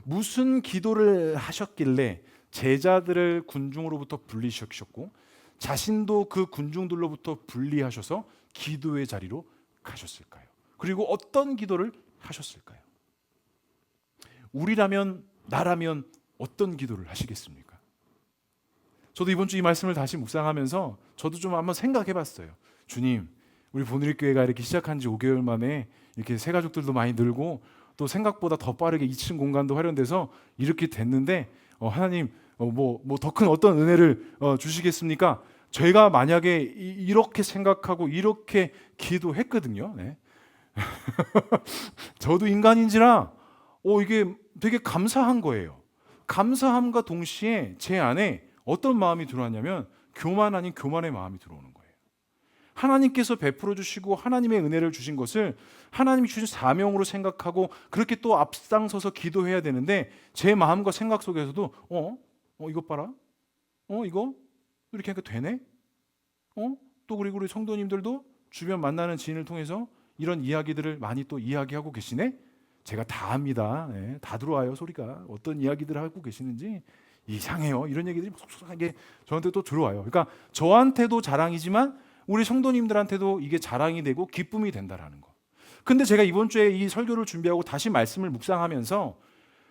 무슨 기도를 하셨길래 제자들을 군중으로부터 분리시키셨고 자신도 그 군중들로부터 분리하셔서 기도의 자리로 가셨을까요? 그리고 어떤 기도를 하셨을까요? 우리라면, 나라면 어떤 기도를 하시겠습니까? 저도 이번 주 이 말씀을 다시 묵상하면서 저도 좀 한번 생각해 봤어요. 주님, 우리 보누리교회가 이렇게 시작한 지 5개월 만에 이렇게 새 가족들도 많이 늘고 또 생각보다 더 빠르게 2층 공간도 활용돼서 이렇게 됐는데 하나님 뭐 더 큰 어떤 은혜를 주시겠습니까? 제가 만약에 이렇게 생각하고 이렇게 기도했거든요. 네. 저도 인간인지라 이게 되게 감사한 거예요. 감사함과 동시에 제 안에 어떤 마음이 들어왔냐면 교만 아닌 교만의 마음이 들어오는 거예요. 하나님께서 베풀어 주시고 하나님의 은혜를 주신 것을 하나님이 주신 사명으로 생각하고 그렇게 또 앞장서서 기도해야 되는데 제 마음과 생각 속에서도 이것 봐라, 이거 이렇게 하니까 되네, 또 그리고 우리 성도님들도 주변 만나는 지인을 통해서 이런 이야기들을 많이 또 이야기하고 계시네. 제가 다 압니다. 네, 다 들어와요 소리가. 어떤 이야기들을 하고 계시는지 이상해요. 이런 얘기들이 속속하게 저한테 또 들어와요. 그러니까 저한테도 자랑이지만 우리 성도님들한테도 이게 자랑이 되고 기쁨이 된다라는 거. 근데 제가 이번 주에 이 설교를 준비하고 다시 말씀을 묵상하면서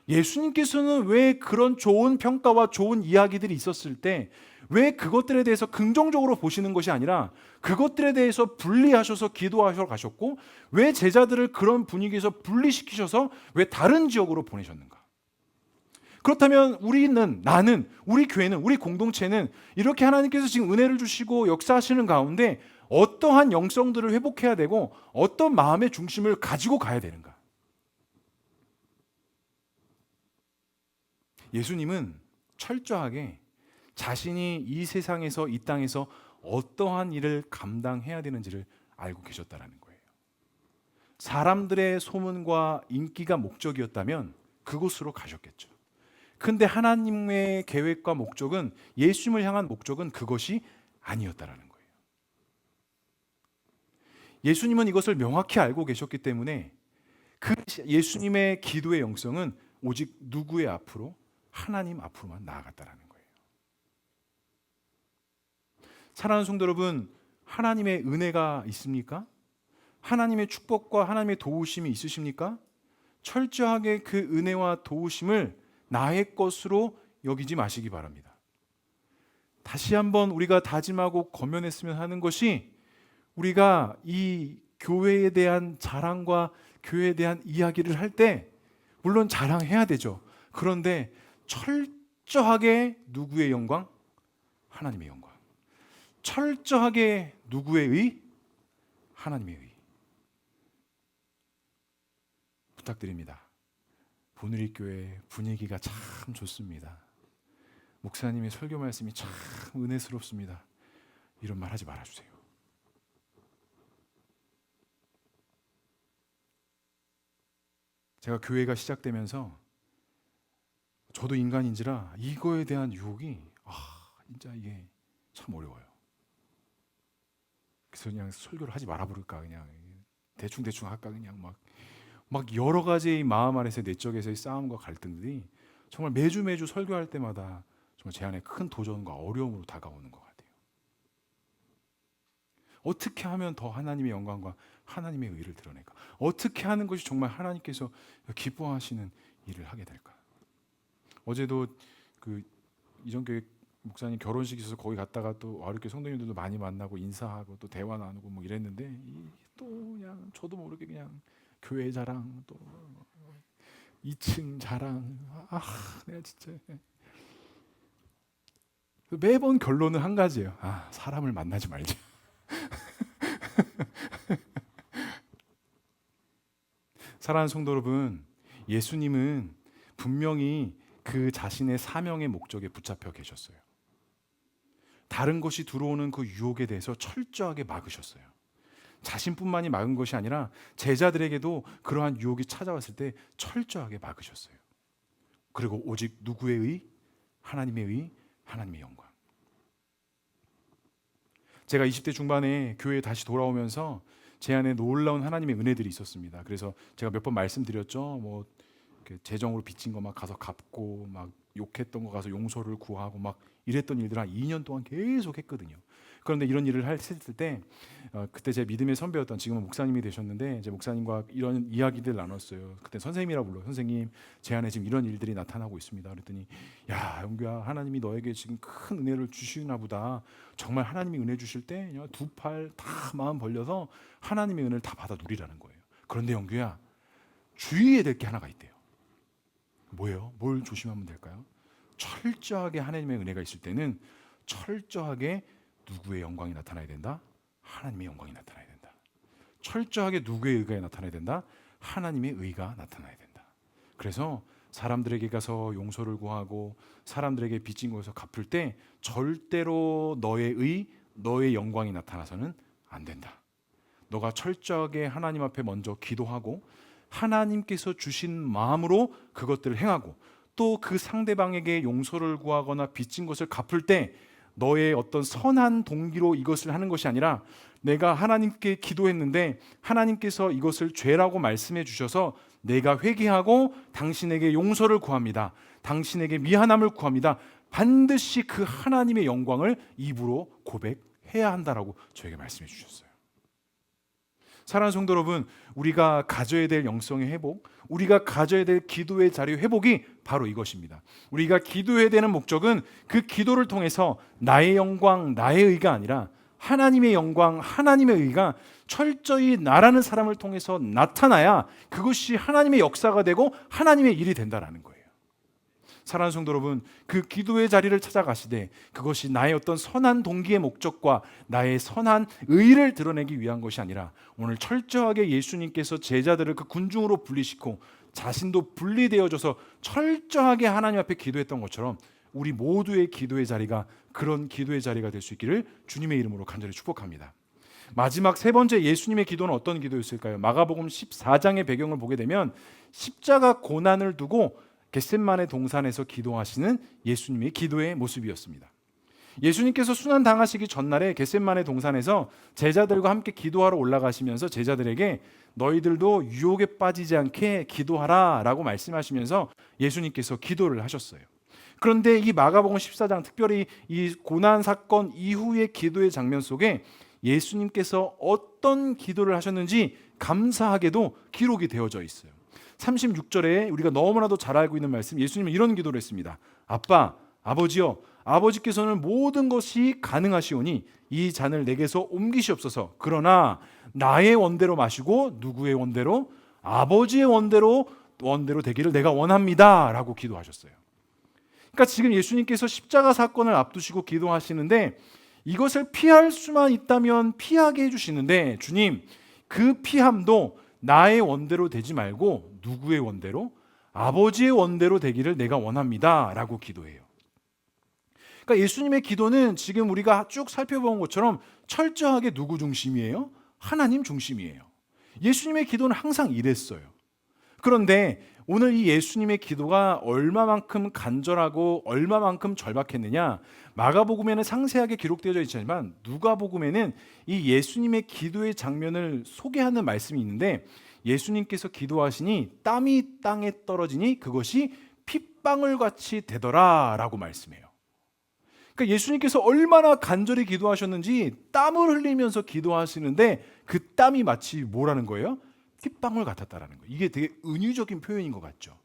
예수님께서는 왜 그런 좋은 평가와 좋은 이야기들이 있었을 때 왜 그것들에 대해서 긍정적으로 보시는 것이 아니라 그것들에 대해서 분리하셔서 기도하셔 가셨고 왜 제자들을 그런 분위기에서 분리시키셔서 왜 다른 지역으로 보내셨는가? 그렇다면 나는, 우리 교회는, 우리 공동체는 이렇게 하나님께서 지금 은혜를 주시고 역사하시는 가운데 어떠한 영성들을 회복해야 되고 어떤 마음의 중심을 가지고 가야 되는가? 예수님은 철저하게 자신이 이 세상에서 이 땅에서 어떠한 일을 감당해야 되는지를 알고 계셨다라는 거예요. 사람들의 소문과 인기가 목적이었다면 그곳으로 가셨겠죠. 근데 하나님의 계획과 목적은, 예수님을 향한 목적은 그것이 아니었다라는 거예요. 예수님은 이것을 명확히 알고 계셨기 때문에 그 예수님의 기도의 영성은 오직 누구의 앞으로? 하나님 앞으로만 나아갔다라는 거예요. 사랑하는 성도 여러분, 하나님의 은혜가 있습니까? 하나님의 축복과 하나님의 도우심이 있으십니까? 철저하게 그 은혜와 도우심을 나의 것으로 여기지 마시기 바랍니다. 다시 한번 우리가 다짐하고 권면했으면 하는 것이, 우리가 이 교회에 대한 자랑과 교회에 대한 이야기를 할 때 물론 자랑해야 되죠. 그런데 철저하게 누구의 영광? 하나님의 영광. 철저하게 누구의 의? 하나님의 의. 부탁드립니다. 보누리교회 분위기가 참 좋습니다. 목사님의 설교 말씀이 참 은혜스럽습니다. 이런 말 하지 말아주세요. 제가 교회가 시작되면서 저도 인간인지라 이거에 대한 유혹이 진짜 이게 참 어려워요. 그래서 그냥 설교를 하지 말아 버릴까, 그냥 대충 할까, 그냥 막 여러 가지의 마음 안에서의 내적에서의 싸움과 갈등들이 정말 매주 설교할 때마다 정말 제 안에 큰 도전과 어려움으로 다가오는 것 같아요. 어떻게 하면 더 하나님의 영광과 하나님의 의를 드러낼까? 어떻게 하는 것이 정말 하나님께서 기뻐하시는 일을 하게 될까? 어제도 그 이전교회 목사님 결혼식 있어서 거기 갔다가 또 와르교 성도님들도 많이 만나고 인사하고 또 대화 나누고 뭐 이랬는데 또 그냥 저도 모르게 그냥 교회 자랑, 또 2층 자랑, 내가 진짜 매번 결론은 한 가지예요. 사람을 만나지 말자. 사랑하는 성도 여러분, 예수님은 분명히 그 자신의 사명의 목적에 붙잡혀 계셨어요. 다른 것이 들어오는 그 유혹에 대해서 철저하게 막으셨어요. 자신뿐만이 막은 것이 아니라 제자들에게도 그러한 유혹이 찾아왔을 때 철저하게 막으셨어요. 그리고 오직 누구의 의? 하나님의 의, 하나님의 영광. 제가 20대 중반에 교회에 다시 돌아오면서 제 안에 놀라운 하나님의 은혜들이 있었습니다. 그래서 제가 몇 번 말씀드렸죠. 뭐 재정으로 빚진 거 막 가서 갚고, 막 욕했던 거 가서 용서를 구하고, 막 이랬던 일들 한 2년 동안 계속 했거든요. 그런데 이런 일을 했을 때 그때 제 믿음의 선배였던, 지금은 목사님이 되셨는데, 제 목사님과 이런 이야기들 나눴어요. 그때 선생님이라고 불러요. 선생님, 제 안에 지금 이런 일들이 나타나고 있습니다. 그랬더니, 야 영규야, 하나님이 너에게 지금 큰 은혜를 주시나 보다. 정말 하나님이 은혜 주실 때 두 팔 다 마음 벌려서 하나님의 은혜를 다 받아 누리라는 거예요. 그런데 영규야, 주의해야 될 게 하나가 있대요. 뭐예요? 뭘 조심하면 될까요? 철저하게 하나님의 은혜가 있을 때는 철저하게 누구의 영광이 나타나야 된다? 하나님의 영광이 나타나야 된다. 철저하게 누구의 의가 나타나야 된다? 하나님의 의가 나타나야 된다. 그래서 사람들에게 가서 용서를 구하고 사람들에게 빚진 것에서 갚을 때 절대로 너의 의, 너의 영광이 나타나서는 안 된다. 너가 철저하게 하나님 앞에 먼저 기도하고 하나님께서 주신 마음으로 그것들을 행하고, 또 그 상대방에게 용서를 구하거나 빚진 것을 갚을 때 너의 어떤 선한 동기로 이것을 하는 것이 아니라, 내가 하나님께 기도했는데 하나님께서 이것을 죄라고 말씀해 주셔서 내가 회개하고 당신에게 용서를 구합니다, 당신에게 미안함을 구합니다, 반드시 그 하나님의 영광을 입으로 고백해야 한다라고 저에게 말씀해 주셨어요. 사랑하는 성도 여러분, 우리가 가져야 될 영성의 회복, 우리가 가져야 될 기도의 자리의 회복이 바로 이것입니다. 우리가 기도해야 되는 목적은 그 기도를 통해서 나의 영광, 나의 의가 아니라 하나님의 영광, 하나님의 의가 철저히 나라는 사람을 통해서 나타나야 그것이 하나님의 역사가 되고 하나님의 일이 된다라는 거예요. 사랑하는 성도 여러분, 그 기도의 자리를 찾아가시되 그것이 나의 어떤 선한 동기의 목적과 나의 선한 의를 드러내기 위한 것이 아니라, 오늘 철저하게 예수님께서 제자들을 그 군중으로 분리시키고 자신도 분리되어져서 철저하게 하나님 앞에 기도했던 것처럼 우리 모두의 기도의 자리가 그런 기도의 자리가 될 수 있기를 주님의 이름으로 간절히 축복합니다. 마지막 세 번째 예수님의 기도는 어떤 기도였을까요? 마가복음 14장의 배경을 보게 되면 십자가 고난을 두고 겟셋마네 동산에서 기도하시는 예수님의 기도의 모습이었습니다. 예수님께서 순환 당하시기 전날에 겟셋마네 동산에서 제자들과 함께 기도하러 올라가시면서 제자들에게 너희들도 유혹에 빠지지 않게 기도하라 라고 말씀하시면서 예수님께서 기도를 하셨어요. 그런데 이 마가복음 14장, 특별히 이 고난 사건 이후의 기도의 장면 속에 예수님께서 어떤 기도를 하셨는지 감사하게도 기록이 되어져 있어요. 36절에 우리가 너무나도 잘 알고 있는 말씀, 예수님은 이런 기도를 했습니다. 아빠, 아버지여, 아버지께서는 모든 것이 가능하시오니 이 잔을 내게서 옮기시옵소서. 그러나 나의 원대로 마시고 누구의 원대로? 아버지의 원대로 되기를 내가 원합니다 라고 기도하셨어요. 그러니까 지금 예수님께서 십자가 사건을 앞두시고 기도하시는데 이것을 피할 수만 있다면 피하게 해주시는데, 주님, 그 피함도 나의 원대로 되지 말고 누구의 원대로? 아버지의 원대로 되기를 내가 원합니다 라고 기도해요. 그러니까 예수님의 기도는 지금 우리가 쭉 살펴본 것처럼 철저하게 누구 중심이에요? 하나님 중심이에요. 예수님의 기도는 항상 이랬어요. 그런데 오늘 이 예수님의 기도가 얼마만큼 간절하고 얼마만큼 절박했느냐, 마가복음에는 상세하게 기록되어 있지만 누가복음에는 이 예수님의 기도의 장면을 소개하는 말씀이 있는데, 예수님께서 기도하시니 땀이 땅에 떨어지니 그것이 핏방울 같이 되더라 라고 말씀해요. 그러니까 예수님께서 얼마나 간절히 기도하셨는지 땀을 흘리면서 기도하시는데 그 땀이 마치 뭐라는 거예요? 핏방울 같았다라는 거예요. 이게 되게 은유적인 표현인 것 같죠.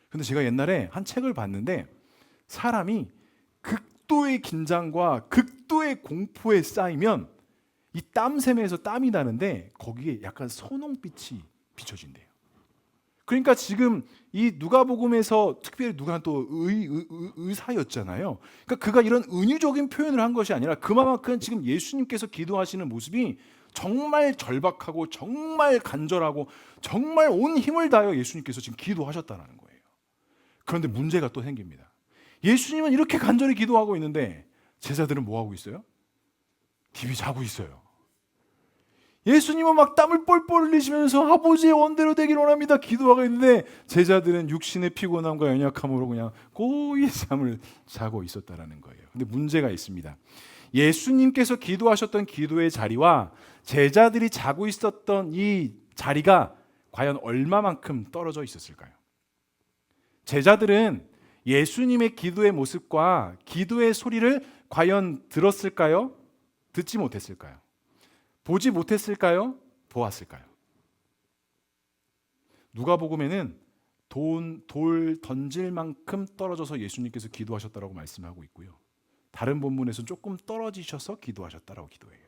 근데 제가 옛날에 한 책을 봤는데 사람이 극도의 긴장과 극도의 공포에 쌓이면 이 땀샘에서 땀이 나는데 거기에 약간 선홍빛이 비춰진대요. 그러니까 지금 이 누가복음에서 특별히 누가 또 의사였잖아요. 그러니까 그가 이런 은유적인 표현을 한 것이 아니라 그만큼 지금 예수님께서 기도하시는 모습이 정말 절박하고 정말 간절하고 정말 온 힘을 다하여 예수님께서 지금 기도하셨다는 거예요. 그런데 문제가 또 생깁니다. 예수님은 이렇게 간절히 기도하고 있는데 제자들은 뭐 하고 있어요? TV 자고 있어요. 예수님은 막 땀을 뻘뻘 흘리시면서 아버지의 원대로 되기를 원합니다 기도하고 있는데 제자들은 육신의 피곤함과 연약함으로 그냥 고이 잠을 자고 있었다라는 거예요. 근데 문제가 있습니다. 예수님께서 기도하셨던 기도의 자리와 제자들이 자고 있었던 이 자리가 과연 얼마만큼 떨어져 있었을까요? 제자들은 예수님의 기도의 모습과 기도의 소리를 과연 들었을까요? 듣지 못했을까요? 보지 못했을까요? 보았을까요? 누가복음에는 돌 던질 만큼 떨어져서 예수님께서 기도하셨다라고 말씀하고 있고요. 다른 본문에서는 조금 떨어지셔서 기도하셨다라고 기도해요.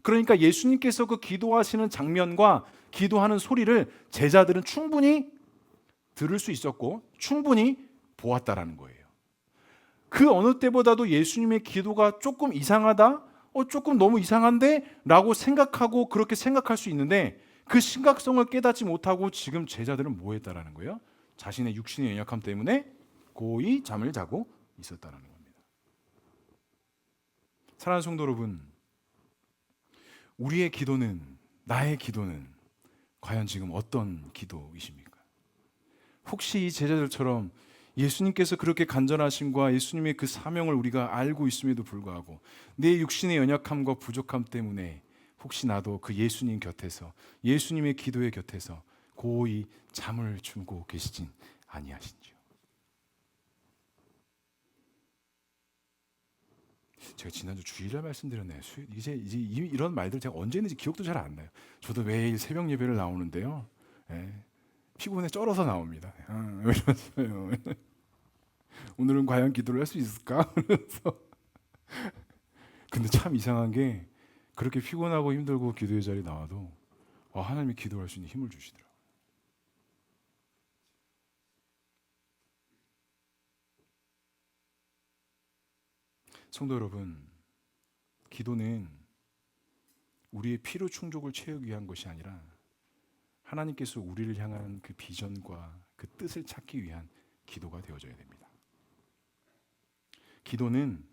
그러니까 예수님께서 그 기도하시는 장면과 기도하는 소리를 제자들은 충분히 들을 수 있었고 충분히 보았다라는 거예요. 그 어느 때보다도 예수님의 기도가 조금 이상하다? 조금 너무 이상한데? 라고 생각하고 그렇게 생각할 수 있는데 그 심각성을 깨닫지 못하고 지금 제자들은 뭐 했다라는 거예요? 자신의 육신의 연약함 때문에 고이 잠을 자고 있었다라는 겁니다. 사랑하는 성도 여러분, 우리의 기도는, 나의 기도는 과연 지금 어떤 기도이십니까? 혹시 이 제자들처럼 예수님께서 그렇게 간절하심과 예수님의 그 사명을 우리가 알고 있음에도 불구하고 내 육신의 연약함과 부족함 때문에 혹시 나도 그 예수님 곁에서 예수님의 기도의 곁에서 고이 잠을 주고 계시진 아니하신지요? 제가 지난주 주일날 말씀드렸네요. 이제 이런 말들 제가 언제 했는지 기억도 잘 안 나요. 저도 매일 새벽 예배를 나오는데요. 피곤해 쩔어서 나옵니다. 왜 이러세요? 오늘은 과연 기도를 할 수 있을까? 그래서 근데 참 이상한 게 그렇게 피곤하고 힘들고 기도의 자리에 나와도 하나님이 기도할 수 있는 힘을 주시더라고요. 성도 여러분, 기도는 우리의 필요 충족을 채우기 위한 것이 아니라 하나님께서 우리를 향한 그 비전과 그 뜻을 찾기 위한 기도가 되어져야 됩니다. 기도는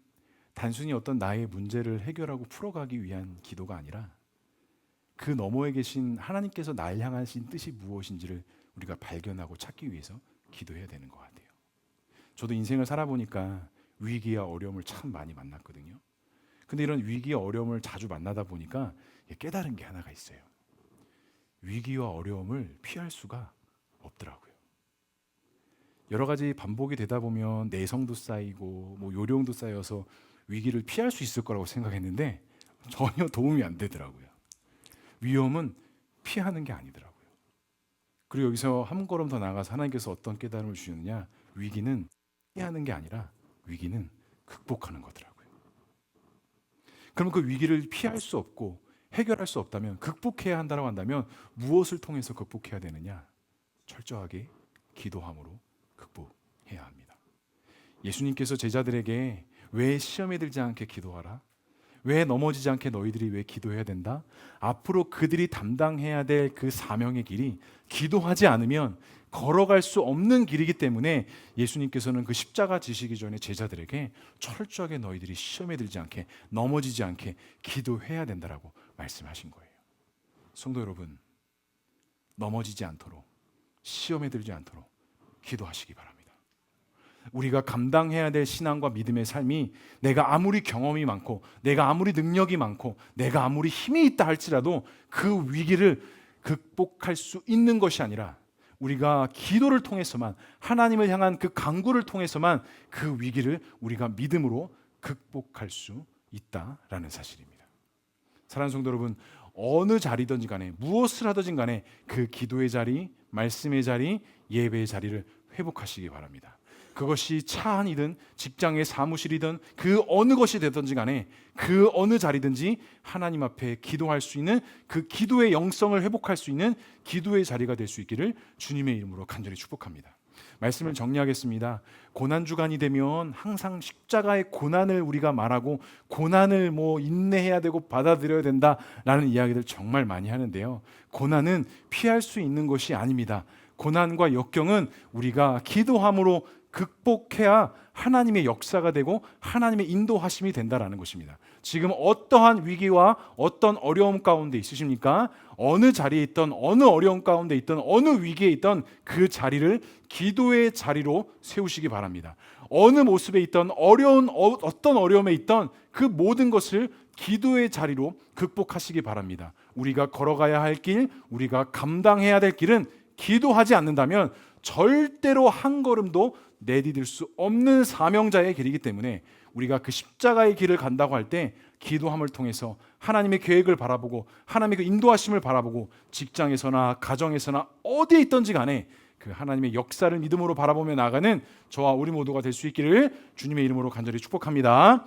단순히 어떤 나의 문제를 해결하고 풀어가기 위한 기도가 아니라 그 너머에 계신 하나님께서 날 향하신 뜻이 무엇인지를 우리가 발견하고 찾기 위해서 기도해야 되는 것 같아요. 저도 인생을 살아보니까 위기와 어려움을 참 많이 만났거든요. 근데 이런 위기와 어려움을 자주 만나다 보니까 깨달은 게 하나가 있어요. 위기와 어려움을 피할 수가 없더라고요. 여러 가지 반복이 되다 보면 내성도 쌓이고 요령도 쌓여서 위기를 피할 수 있을 거라고 생각했는데 전혀 도움이 안 되더라고요. 위험은 피하는 게 아니더라고요. 그리고 여기서 한 걸음 더 나아가서 하나님께서 어떤 깨달음을 주셨느냐, 위기는 피하는 게 아니라 위기는 극복하는 거더라고요. 그러면 그 위기를 피할 수 없고 해결할 수 없다면, 극복해야 한다고 한다면 무엇을 통해서 극복해야 되느냐? 철저하게 기도함으로 극복해야 합니다. 예수님께서 제자들에게 왜 시험에 들지 않게 기도하라? 왜 넘어지지 않게 너희들이 왜 기도해야 된다? 앞으로 그들이 담당해야 될 그 사명의 길이 기도하지 않으면 걸어갈 수 없는 길이기 때문에 예수님께서는 그 십자가 지시기 전에 제자들에게 철저하게 너희들이 시험에 들지 않게 넘어지지 않게 기도해야 된다라고 말씀하신 거예요. 성도 여러분, 넘어지지 않도록 시험에 들지 않도록 기도하시기 바랍니다. 우리가 감당해야 될 신앙과 믿음의 삶이 내가 아무리 경험이 많고 내가 아무리 능력이 많고 내가 아무리 힘이 있다 할지라도 그 위기를 극복할 수 있는 것이 아니라 우리가 기도를 통해서만, 하나님을 향한 그 간구를 통해서만 그 위기를 우리가 믿음으로 극복할 수 있다라는 사실입니다. 사랑하는 성도 여러분, 어느 자리든지 간에 무엇을 하든지 간에 그 기도의 자리, 말씀의 자리, 예배의 자리를 회복하시기 바랍니다. 그것이 차 안이든 직장의 사무실이든 그 어느 것이 되든지 간에 그 어느 자리든지 하나님 앞에 기도할 수 있는 그 기도의 영성을 회복할 수 있는 기도의 자리가 될 수 있기를 주님의 이름으로 간절히 축복합니다. 말씀을 정리하겠습니다. 고난 주간이 되면 항상 십자가의 고난을 우리가 말하고 고난을 인내해야 되고 받아들여야 된다라는 이야기들 정말 많이 하는데요. 고난은 피할 수 있는 것이 아닙니다. 고난과 역경은 우리가 기도함으로 극복해야 하나님의 역사가 되고 하나님의 인도하심이 된다라는 것입니다. 지금 어떠한 위기와 어떤 어려움 가운데 있으십니까? 어느 자리에 있던, 어느 어려움 가운데 있던, 어느 위기에 있던 그 자리를 기도의 자리로 세우시기 바랍니다. 어느 모습에 있던, 어떤 어려움에 있던 그 모든 것을 기도의 자리로 극복하시기 바랍니다. 우리가 걸어가야 할 길, 우리가 감당해야 될 길은 기도하지 않는다면 절대로 한 걸음도 내디딜 수 없는 사명자의 길이기 때문에 우리가 그 십자가의 길을 간다고 할 때 기도함을 통해서 하나님의 계획을 바라보고 하나님의 그 인도하심을 바라보고 직장에서나 가정에서나 어디에 있든지 간에 그 하나님의 역사를 믿음으로 바라보며 나아가는 저와 우리 모두가 될 수 있기를 주님의 이름으로 간절히 축복합니다.